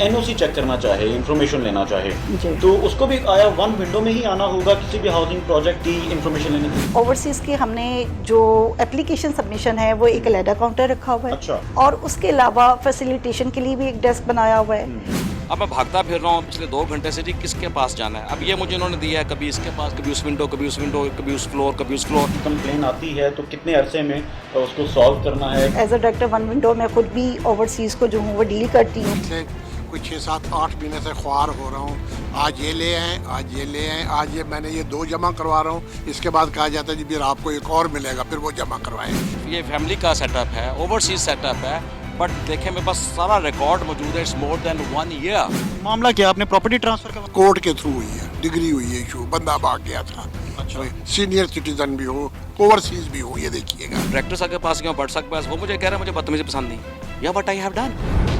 NOC check करना चाहे, information लेना चाहे, जी। तो उसको भी आया वन विंडो में ही आना होगा किसी भी हाउसिंग प्रोजेक्ट की इंफॉर्मेशन लेने के लिए? ओवरसीज़ के हमने जो एप्लीकेशन सबमिशन है वो एक अलहदा काउंटर रखा हुआ है। अच्छा। और उसके अलावा फैसिलिटेशन के लिए भी एक डेस्क बनाया हुआ है। अब मैं भागता फिर रहा हूँ पिछले 2 घंटे से, जी किसके पास जाना है। अब ये मुझे इन्होंने दिया है, कभी इसके पास, कभी उस विंडो, कभी उस विंडो, कभी उस फ्लोर, कभी उस फ्लोर। कंप्लेन आती है तो कितने अरसे में उसको सॉल्व करना है? As a director one window मैं खुद भी ओवरसीज़ को जो हूँ वो डील करती हूँ। से कुछ 6, 7, 8 महीने से ख्वार हो रहा हूँ। आज ये ले आए, आज ये ले आए, आज ये मैंने ये 2 जमा करवा रहा हूँ। इसके बाद कहा जाता है जी फिर आपको एक और मिलेगा, फिर वो जमा करवाएं। ये फैमिली का सेटअप है, ओवरसीज सेटअप है, बट देखें मेरे पास सारा रिकॉर्ड मौजूद है। It's more than 1 year. मामला क्या, आपने प्रॉपर्टी ट्रांसफर का? कोर्ट के थ्रू हुई है, डिग्री हुई है इशू, बंदा भाग गया था। अच्छा। सीनियर सिटीजन भी हो, ओवरसीज भी हो, ये देखिएगा। डायरेक्टर साहब के पास गया, बट साहब के पास, वो मुझे कह रहे हैं मुझे बदतमीजी पसंद नहीं। या बट आई हैव डन।